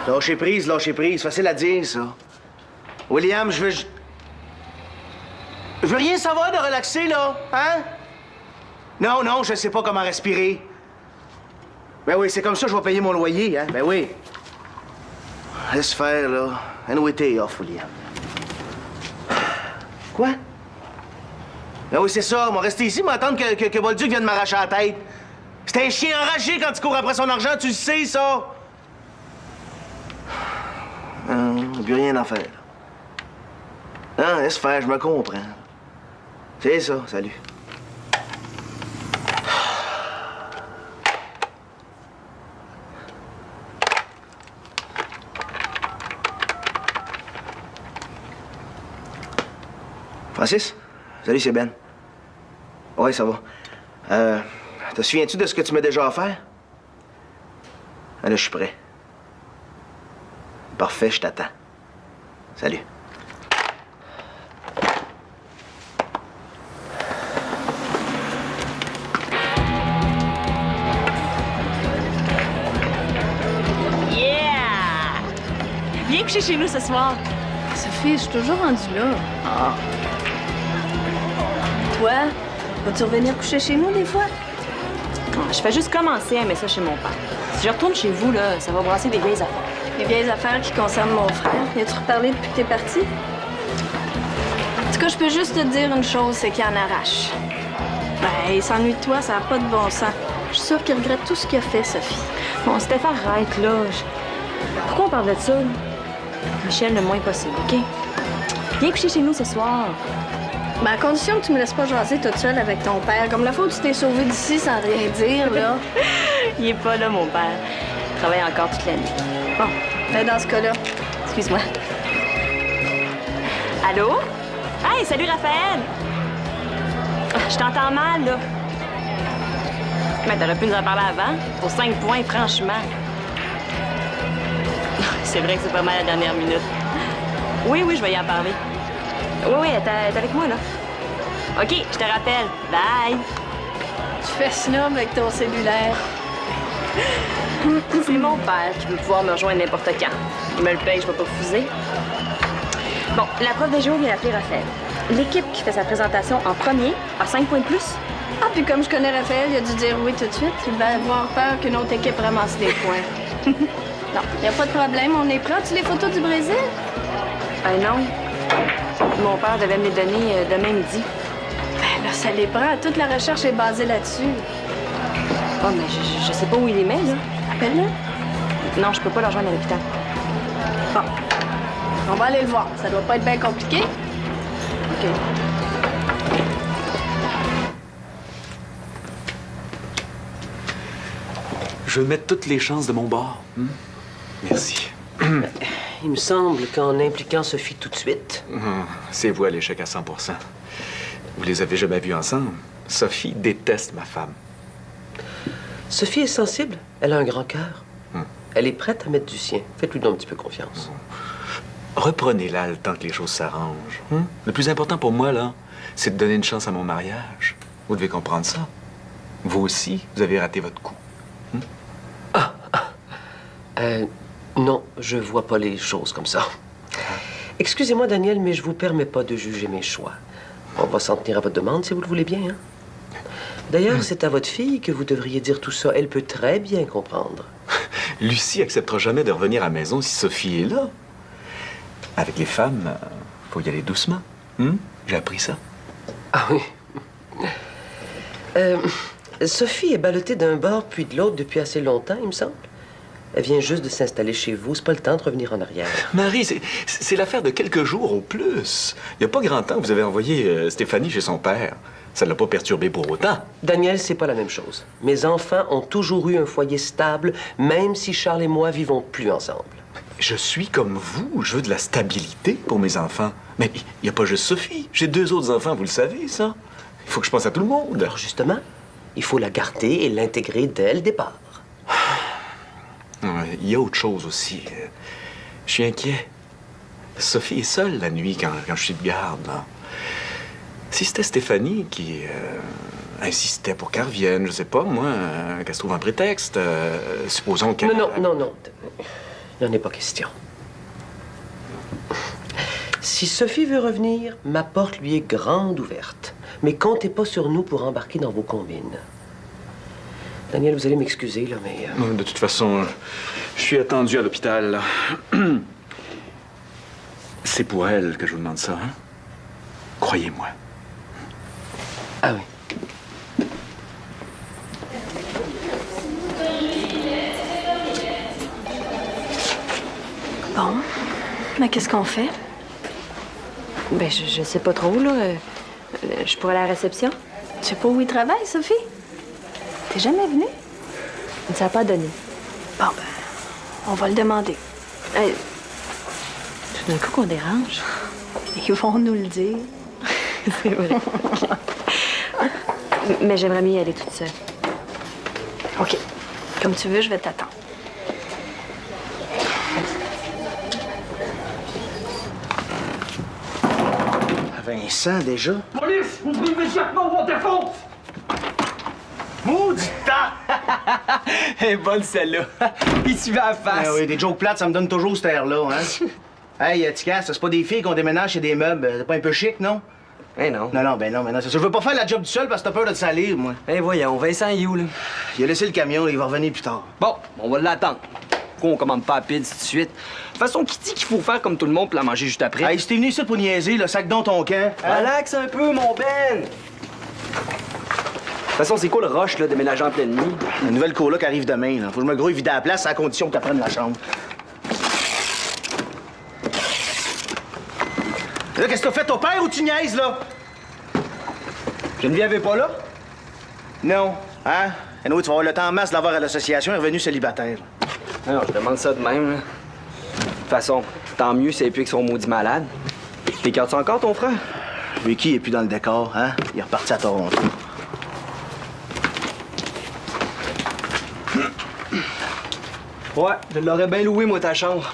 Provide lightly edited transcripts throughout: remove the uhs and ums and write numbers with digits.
Lâchez prise. Facile à dire, ça. William, je veux rien savoir de relaxer, là. Hein? Non, je sais pas comment respirer. Ben oui, c'est comme ça que je vais payer mon loyer, hein? Ben oui. Laisse faire, là. Anyway, t'es off, William. Quoi? Ben oui, c'est ça. On va rester ici, m'attendre que Bolduc vienne m'arracher la tête. C'est un chien enragé quand il court après son argent, tu le sais, ça. Non, plus rien à faire. Non, laisse faire, je me comprends. C'est ça, salut. Francis? Salut, c'est Ben. Ouais, ça va. Te souviens-tu de ce que tu m'as déjà offert? Ah, là, je suis prêt. Parfait, je t'attends. Salut. Yeah! Viens coucher chez nous ce soir. Sophie, je suis toujours rendue là. Ah. Toi, vas-tu revenir coucher chez nous des fois? Je fais juste commencer à aimer ça chez mon père. Si je retourne chez vous, là, ça va brasser des vieilles affaires. Les vieilles affaires qui concernent mon frère. Viens-tu reparler depuis que t'es parti? En tout cas, je peux juste te dire une chose, c'est qu'il en arrache. Ben, il s'ennuie de toi, ça n'a pas de bon sens. Je suis sûre qu'il regrette tout ce qu'il a fait, Sophie. Bon, Stéphane, arrête, là. Pourquoi on parle de ça? Michel, le moins possible, OK? Viens coucher chez nous ce soir. Ben, à condition que tu me laisses pas jaser toute seule avec ton père. Comme la fois où tu t'es sauvée d'ici sans rien dire, là. Il est pas là, mon père. Il travaille encore toute la nuit. Bon, ben dans ce cas-là, Excuse-moi. Allô? Hey, salut, Raphaël! Je t'entends mal, là. Mais t'aurais pu nous en parler avant. Pour 5 points, franchement. C'est vrai que c'est pas mal la dernière minute. Oui, je vais y en parler. Oui, t'es avec moi, là. OK, je te rappelle. Bye! tu fais snob avec ton cellulaire. C'est mon père qui veut pouvoir me rejoindre n'importe quand. Il me le paye, je vais pas refuser. Bon, la prof de géo vient d'appeler Raphaël. L'équipe qui fait sa présentation en premier a 5 points de plus. Ah, puis comme je connais Raphaël, il a dû dire oui tout de suite. Il va avoir peur qu'une autre équipe ramasse des points. Non, il n'y a pas de problème. On est prêts. As-tu les photos du Brésil? Non. Mon père devait me les donner demain midi. Ben là, ça les prend. Toute la recherche est basée là-dessus. Oh, mais je sais pas où il les met, là. Appelle-le. Non, je peux pas le rejoindre à l'hôpital. Bon. On va aller le voir. Ça doit pas être bien compliqué. OK. Je veux mettre toutes les chances de mon bord. Merci. Il me semble qu'en impliquant Sophie tout de suite... C'est vous à l'échec à 100 %. Vous les avez jamais vus ensemble. Sophie déteste ma femme. Sophie est sensible. Elle a un grand cœur. Elle est prête à mettre du sien. Faites-lui donc un petit peu confiance. Reprenez-la le temps que les choses s'arrangent. Le plus important pour moi, là, c'est de donner une chance à mon mariage. Vous devez comprendre ça. Vous aussi, vous avez raté votre coup. Non, je vois pas les choses comme ça. Excusez-moi, Daniel, mais je vous permets pas de juger mes choix. On va s'en tenir à votre demande, si vous le voulez bien, hein? D'ailleurs, c'est à votre fille que vous devriez dire tout ça. Elle peut très bien comprendre. Lucie acceptera jamais de revenir à la maison si Sophie est là. Avec les femmes, faut y aller doucement. J'ai appris ça. Ah oui. Sophie est ballottée d'un bord puis de l'autre depuis assez longtemps, il me semble. Elle vient juste de s'installer chez vous. C'est pas le temps de revenir en arrière. Marie, c'est l'affaire de quelques jours au plus. Il n'y a pas grand temps que vous avez envoyé Stéphanie chez son père. Ça ne l'a pas perturbé pour autant. Daniel, c'est pas la même chose. Mes enfants ont toujours eu un foyer stable, même si Charles et moi vivons plus ensemble. Je suis comme vous. Je veux de la stabilité pour mes enfants. Mais il n'y a pas juste Sophie. J'ai 2 autres enfants, vous le savez, ça. Il faut que je pense à tout le monde. Alors justement, il faut la garder et l'intégrer dès le départ. Il y a autre chose aussi. Je suis inquiet. Sophie est seule la nuit quand je suis de garde, là. Si c'était Stéphanie qui insistait pour qu'elle revienne, je sais pas, moi, qu'elle se trouve un prétexte, supposons qu'elle... Non. Il n'en est pas question. Si Sophie veut revenir, ma porte lui est grande ouverte. Mais comptez pas sur nous pour embarquer dans vos combines. Daniel, vous allez m'excuser, là, mais... De toute façon, je suis attendu à l'hôpital, là. C'est pour elle que je vous demande ça, hein? Croyez-moi. Ah oui. Bon. Mais qu'est-ce qu'on fait? Ben, je sais pas trop, là. Je pourrais aller à la réception. Tu sais pas où il travaille, Sophie? T'es jamais venue? Ça n'a pas donné. Bon, ben, on va le demander. Hey, tout d'un coup qu'on dérange. Ils vont nous le dire. C'est vrai. Mais j'aimerais mieux y aller toute seule. OK. Comme tu veux, je vais t'attendre. Vincent, déjà? Police! Ouvrez immédiatement ou on défonce! Maudit temps! Elle est bonne celle-là. Il suivait à la face. Ah oui, des jokes plates, ça me donne toujours cette air-là, hein? Hey, Tika, c'est pas des filles qu'on déménage chez des meubles. C'est pas un peu chic, non? Eh non. Non, mais non, c'est ça. Je veux pas faire la job du seul parce que t'as peur de te salir, moi. Eh voyons, Vincent est où, là? Il a laissé le camion, il va revenir plus tard. Bon, on va l'attendre. Pourquoi on commande pas à pizza tout de suite? De toute façon, qui dit qu'il faut faire comme tout le monde pour la manger juste après? Hey, si t'es venu ici pour niaiser, le sac dans ton camp. Hein? Relax un peu, mon Ben! De toute façon, c'est quoi le rush, là, de ménager en pleine nuit? La nouvelle coloc arrive demain, là. Faut que je me grouille vider la place à condition qu'elle prenne la chambre. Là, qu'est-ce que t'as fait, ton père, ou tu niaises, là? Geneviève est pas là? Non. Hein? Anyway, tu vas avoir le temps en masse de l'avoir à l'association, elle est revenue célibataire. Non, je demande ça de même, là. De toute façon, tant mieux si elle est plus que son maudit malade. T'écartes-tu encore, ton frère? Vicky est plus dans le décor, hein? Il est reparti à Toronto. Ouais, je l'aurais bien loué, moi, ta chambre.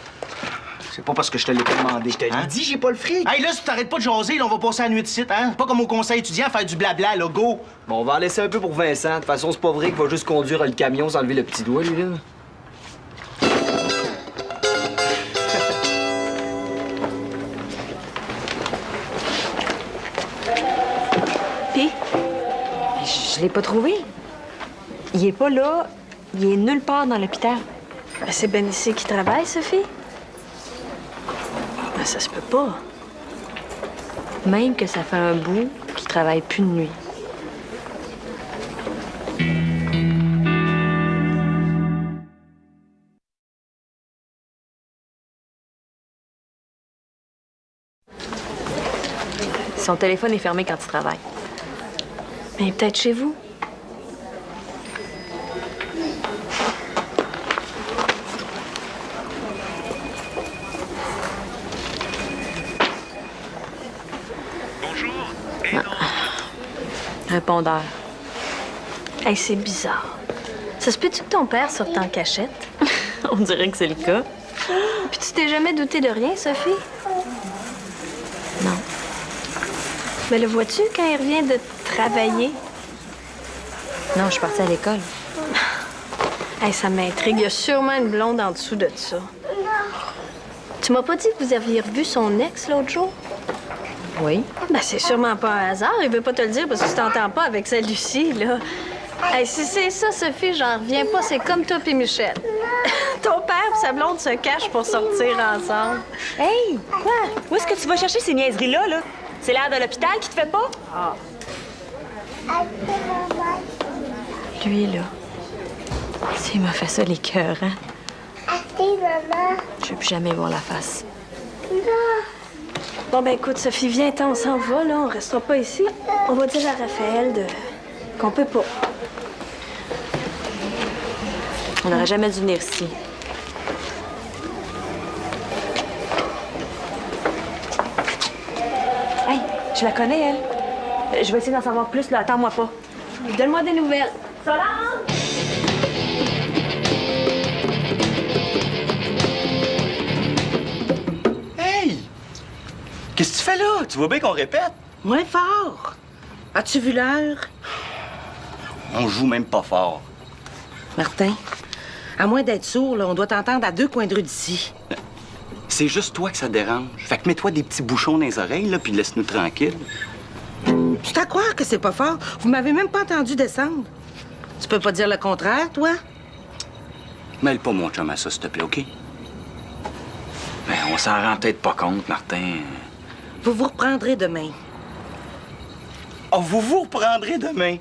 C'est pas parce que je te l'ai pas demandé. Je te l'ai dit, j'ai pas le fric. Hey, là, si tu t'arrêtes pas de jaser, là, on va passer la nuit de site, hein? C'est pas comme au conseil étudiant, faire du blabla, là, go! Bon, on va en laisser un peu pour Vincent. De toute façon, c'est pas vrai qu'il va juste conduire le camion sans lever le petit doigt, lui, là. Puis, Je l'ai pas trouvé. Il est pas là. Il est nulle part dans l'hôpital. ben, c'est Ben ici qui travaille, Sophie? Ben, ça se peut pas. Même que ça fait un bout qu'il travaille plus de nuit. Son téléphone est fermé quand il travaille. Mais peut-être chez vous. Répondeur. Hey, c'est bizarre. Ça se peut-tu que ton père sorte en cachette? On dirait que c'est le cas. Puis tu t'es jamais douté de rien, Sophie? Non. Mais le vois-tu quand il revient de travailler? Non, je suis partie à l'école. Hey, ça m'intrigue. Il y a sûrement une blonde en dessous de ça. Tu m'as pas dit que vous aviez revu son ex l'autre jour? Oui. Ben, c'est sûrement pas un hasard. Il veut pas te le dire parce que tu t'entends pas avec sa Lucie, là. Hey, si c'est ça, Sophie, j'en reviens pas. C'est comme toi puis Michel. Ton père et sa blonde se cachent pour sortir ensemble. Hey! Quoi? Où est-ce que tu vas chercher ces niaiseries-là, là? C'est l'air de l'hôpital qui te fait pas? Lui, là. S'il m'a fait ça, les cœurs, hein? Je veux plus jamais voir la face. Bon, ben écoute, Sophie, viens, on s'en va, là. On restera pas ici. On va dire à Raphaël qu'on peut pas. On n'aurait jamais dû venir ici. Hey, je la connais, elle. Je vais essayer d'en savoir plus, là. Attends-moi pas. Donne-moi des nouvelles. Hey! Qu'est-ce que tu fais là? Tu vois bien qu'on répète? Moins fort. As-tu vu l'heure? On joue même pas fort. Martin, À moins d'être sourd, là, on doit t'entendre à 2 coins de rue d'ici. C'est juste toi que ça dérange. Fait que mets-toi des petits bouchons dans les oreilles, là, puis laisse-nous tranquilles. Tu à croire que c'est pas fort? Vous m'avez même pas entendu descendre. Tu peux pas dire le contraire, toi? Mêle pas mon chum à ça, s'il te plaît, OK? Ben, on s'en rend peut-être pas compte, Martin. Vous vous reprendrez demain. Oh, vous vous reprendrez demain.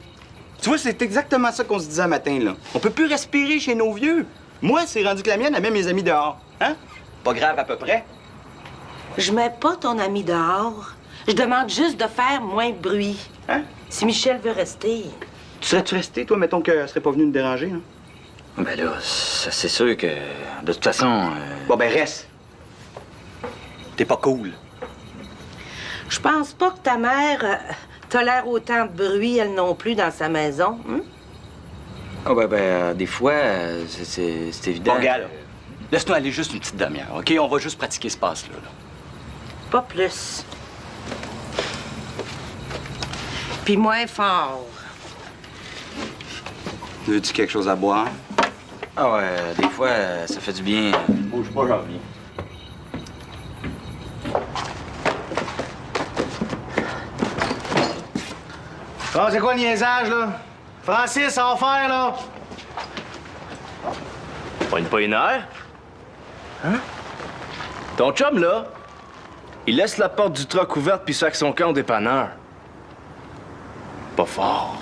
Tu vois, c'est exactement ça qu'on se disait un matin, là. On peut plus respirer chez nos vieux. Moi, c'est rendu que la mienne, elle met mes amis dehors. Hein? Pas grave à peu près. Je mets pas ton ami dehors. Je demande juste de faire moins de bruit. Hein? Si Michel veut rester. Tu serais-tu resté, toi, mettons qu'elle serait pas venue nous déranger, hein? Ben là, c'est sûr que, de toute façon... Bon, ben reste. T'es pas cool. Je pense pas que ta mère tolère autant de bruit, elle non plus, dans sa maison. Hein? Ah ben, des fois, c'est évident. Bon, gars, là. Laisse-nous aller juste une petite demi-heure, OK? On va juste pratiquer ce passe-là, là. Pas plus. Puis moins fort. Veux-tu quelque chose à boire? Ah ouais, des fois, ça fait du bien. Bouge pas, j'en reviens. Bon, c'est quoi le niaisage, là? Francis, ça va faire, là? Pogne pas une heure? Hein? Ton chum, là, il laisse la porte du truck ouverte puis sac son camp au dépanneur. Pas fort.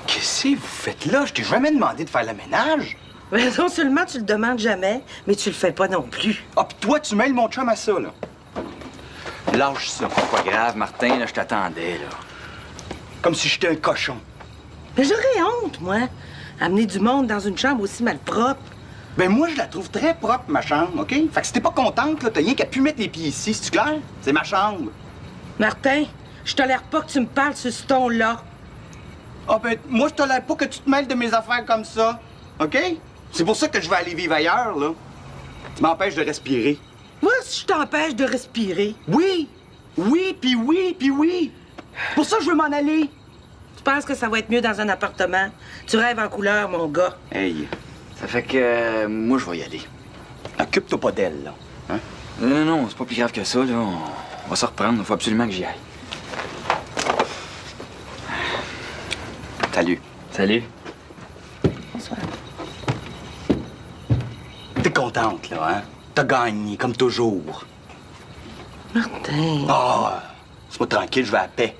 Qu'est-ce que vous faites là? Je t'ai jamais demandé de faire le ménage. Mais non seulement tu le demandes jamais, mais tu le fais pas non plus. Ah, puis toi, tu mêles mon chum à ça, là. Lâche ça. Pas grave, Martin, là, je t'attendais, là. Comme si j'étais un cochon. Mais j'aurais honte, moi, amener du monde dans une chambre aussi malpropre. Ben moi, je la trouve très propre, ma chambre, OK? Fait que si t'es pas contente, là, t'as rien qu'à pu mettre les pieds ici, c'est-tu clair? C'est ma chambre. Martin, je tolère pas que tu me parles sur ce ton-là. Ah ben, moi, je tolère pas que tu te mêles de mes affaires comme ça, OK? C'est pour ça que je vais aller vivre ailleurs, là. Tu m'empêches de respirer. Moi, si je t'empêche de respirer, Oui! Oui, puis oui, puis oui! Pour ça, je veux m'en aller. tu penses que ça va être mieux dans un appartement? Tu rêves en couleur, mon gars. Hey, Ça fait que, moi, je vais y aller. occupe-toi pas d'elle, là. Hein? Non, c'est pas plus grave que ça, là. On va se reprendre, il faut absolument que j'y aille. Salut. Salut. Bonsoir. T'es contente, là, hein? T'as gagné, comme toujours. Martin. Ah, laisse-moi tranquille, je vais à la paix.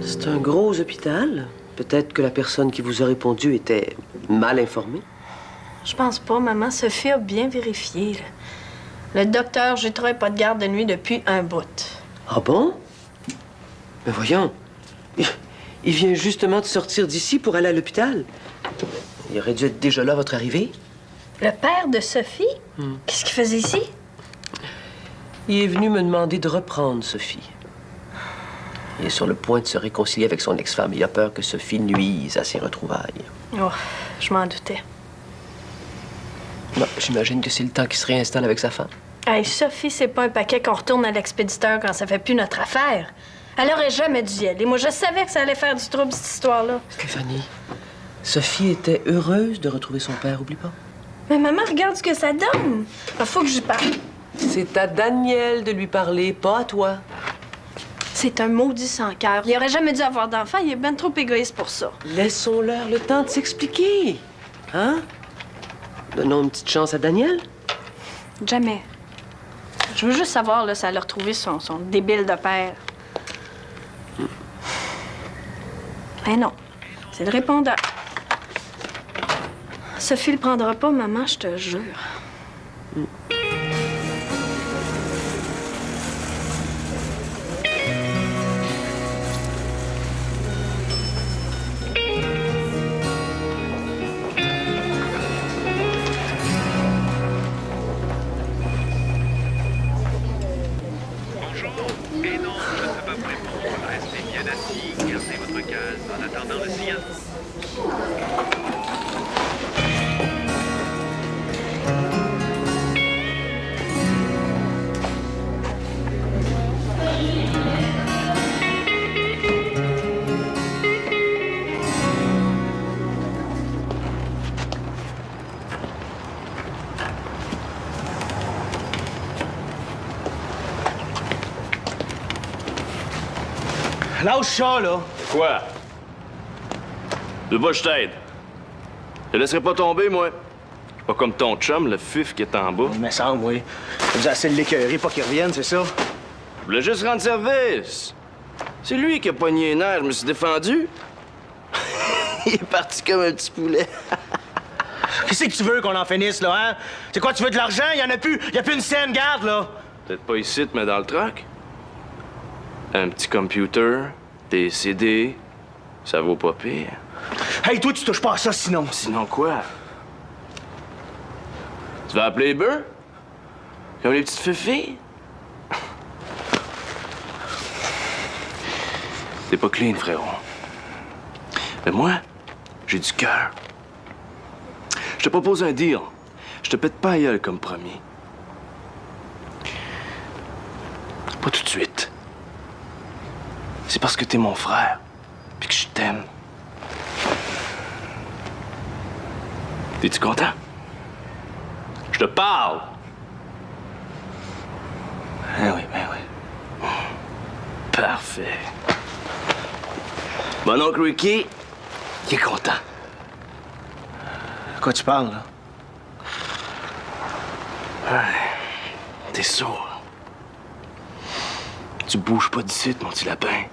C'est un gros hôpital. Peut-être que la personne qui vous a répondu était mal informée. Je pense pas, maman. Sophie a bien vérifié. Là. Le docteur Jutras n'est pas de garde de nuit depuis un bout. Ah bon? Mais voyons. Il vient justement de sortir d'ici pour aller à l'hôpital. Il aurait dû être déjà là à votre arrivée. Le père de Sophie? Qu'est-ce qu'il faisait ici? Il est venu me demander de reprendre Sophie. Il est sur le point de se réconcilier avec son ex-femme. Il a peur que Sophie nuise à ses retrouvailles. Oh, je m'en doutais. Bon, j'imagine que c'est le temps qu'il se réinstalle avec sa femme. Hey, Sophie, c'est pas un paquet qu'on retourne à l'expéditeur quand ça fait plus notre affaire. Elle aurait jamais dû y aller. Moi, je savais que ça allait faire du trouble, cette histoire-là. Stéphanie, Sophie était heureuse de retrouver son père, oublie pas. Mais maman, regarde ce que ça donne. Il faut que j'y parle. C'est à Daniel de lui parler, pas à toi. C'est un maudit sans cœur. Il aurait jamais dû avoir d'enfant. Il est ben trop égoïste pour ça. Laissons-leur le temps de s'expliquer. Hein? Donnons une petite chance à Daniel. Jamais. Je veux juste savoir là, si elle a retrouvé son débile de père. Ben non. C'est le répondeur. Sophie le prendra pas, maman, je te jure. En attendant le signal. Lâche ça, là. Quoi? Tu veux pas que je t'aide? Je te laisserai pas tomber, moi. Je suis pas comme ton chum, le fuf qui est en bas. Il me semble, oui. Vous assez de l'écœurer, pas qu'il revienne, c'est ça? Je voulais juste rendre service. C'est lui qui a pogné les nerfs, je me suis défendu. Il est parti comme un petit poulet. Qu'est-ce que tu veux qu'on en finisse, là, hein? C'est quoi, tu veux de l'argent? Il y en a plus. Il y a plus une scène, garde, là. Peut-être pas ici, mais dans le truck. Un petit computer, des CD, ça vaut pas pire. Hey, toi, tu touches pas à ça, sinon. Sinon quoi? Tu vas appeler les bœufs? Comme les petites fifilles? T'es pas clean, frérot. Mais moi, j'ai du cœur. Je te propose un deal. Je te pète pas à gueule comme promis. Pas tout de suite. C'est parce que t'es mon frère, puis que je t'aime. T'es-tu content? Je te parle! Ben oui. Parfait. Mon oncle Ricky, il est content. De quoi tu parles, là? T'es sourd. Tu bouges pas d'ici, mon petit lapin.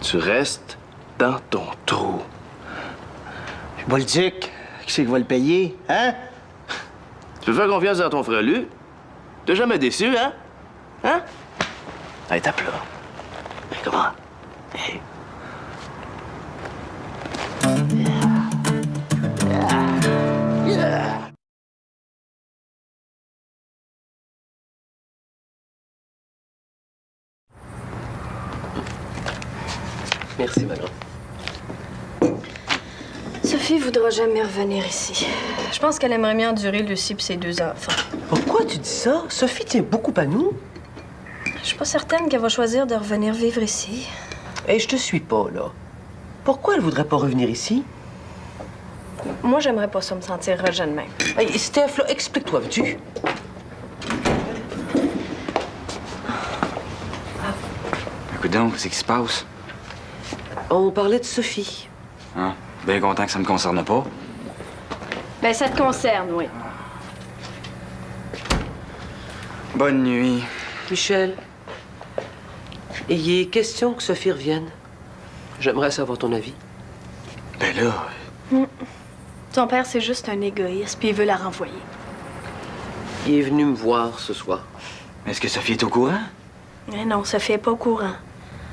Tu restes dans ton trou. Puis Bolduc, qui c'est qui va le payer, hein? Tu peux faire confiance à ton frère Lu? T'es jamais déçu, hein? Hein? Allez, tape là. Comment? Hey. Merci, ma grande. Sophie voudra jamais revenir ici. Je pense qu'elle aimerait mieux endurer Lucie et ses 2 enfants. Pourquoi tu dis ça? Sophie tient beaucoup à nous. Je suis pas certaine qu'elle va choisir de revenir vivre ici. Et je te suis pas, là. Pourquoi elle voudrait pas revenir ici? Moi, j'aimerais pas ça me sentir rejeune même. Hey, Steph, là, explique-toi, veux-tu? Écoute donc, qu'est-ce qui se passe? On parlait de Sophie. Hein? Bien content que ça me concerne pas. Ben, ça te concerne, oui. Bonne nuit. Michel, il est question que Sophie revienne. J'aimerais savoir ton avis. Ben là, Ton père, c'est juste un égoïste, puis il veut la renvoyer. Il est venu me voir ce soir. est-ce que Sophie est au courant? Mais non, Sophie est pas au courant.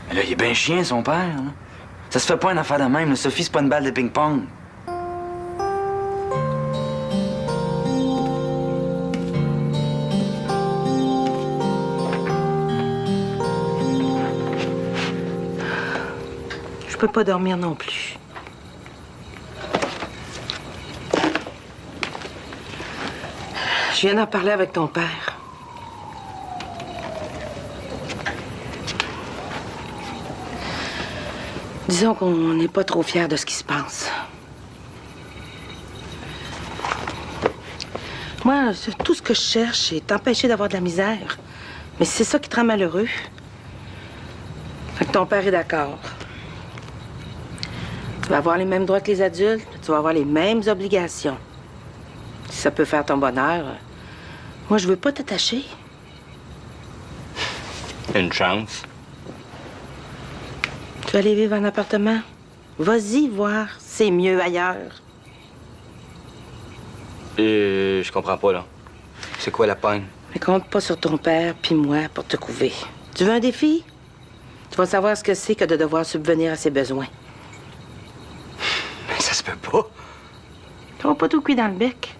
Mais là, il est bien chien, son père. Hein? Ça se fait pas une affaire de même. Là. Sophie, c'est pas une balle de ping-pong. Je peux pas dormir non plus. Je viens d'en parler avec ton père. Disons qu'on n'est pas trop fiers de ce qui se passe. Moi, tout ce que je cherche, c'est t'empêcher d'avoir de la misère. Mais c'est ça qui te rend malheureux. Fait que ton père est d'accord. Tu vas avoir les mêmes droits que les adultes, tu vas avoir les mêmes obligations. Si ça peut faire ton bonheur, moi, je veux pas t'attacher. Une chance. Tu vas aller vivre en appartement? Vas-y voir, c'est mieux ailleurs. Je comprends pas, là. C'est quoi la peine? Mais compte pas sur ton père puis moi pour te couver. Tu veux un défi? Tu vas savoir ce que c'est que de devoir subvenir à ses besoins. Mais ça se peut pas. Tu vas pas tout cuire dans le bec.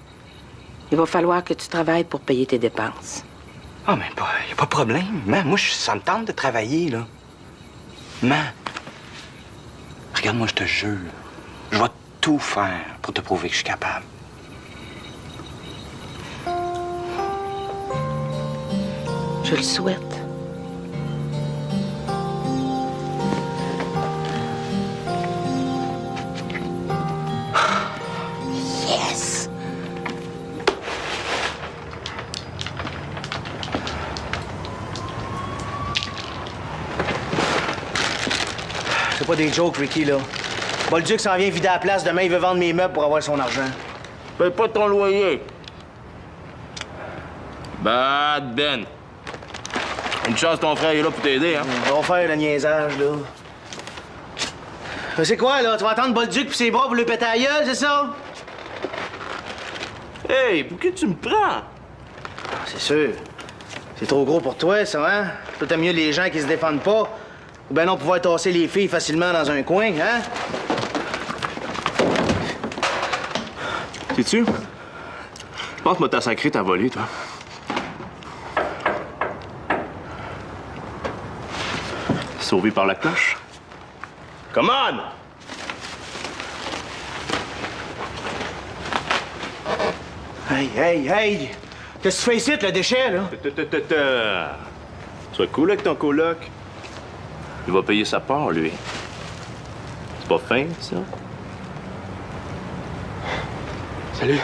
Il va falloir que tu travailles pour payer tes dépenses. Ah, mais pas, y a pas de problème. Man, moi, ça me tente de travailler, là. Man. Regarde, moi, je te jure, je vais tout faire pour te prouver que je suis capable. Je le souhaite. Yes! C'est pas des jokes, Ricky, là. Bolduc s'en vient vider la place. Demain, il veut vendre mes meubles pour avoir son argent. Paye pas ton loyer. Bad Ben. Une chance, ton frère est là pour t'aider, hein? On va faire le niaisage, là. C'est quoi, là? Tu vas attendre Bolduc pis ses bras pour lui péter la gueule, c'est ça? Hey, pour qui tu me prends? C'est sûr. C'est trop gros pour toi, ça, hein? Toi, t'aimes mieux les gens qui se défendent pas. Ou ben non, pouvoir tasser les filles facilement dans un coin, hein? Sais-tu? Je pense que moi, t'as sacré ta volée, toi. Sauvé par la cloche. Come on! Hey, hey, hey! Qu'est-ce que tu fais ici, le déchet, là? Sois cool avec ton coloc. Il va payer sa part, lui. C'est pas fin, ça? Salut.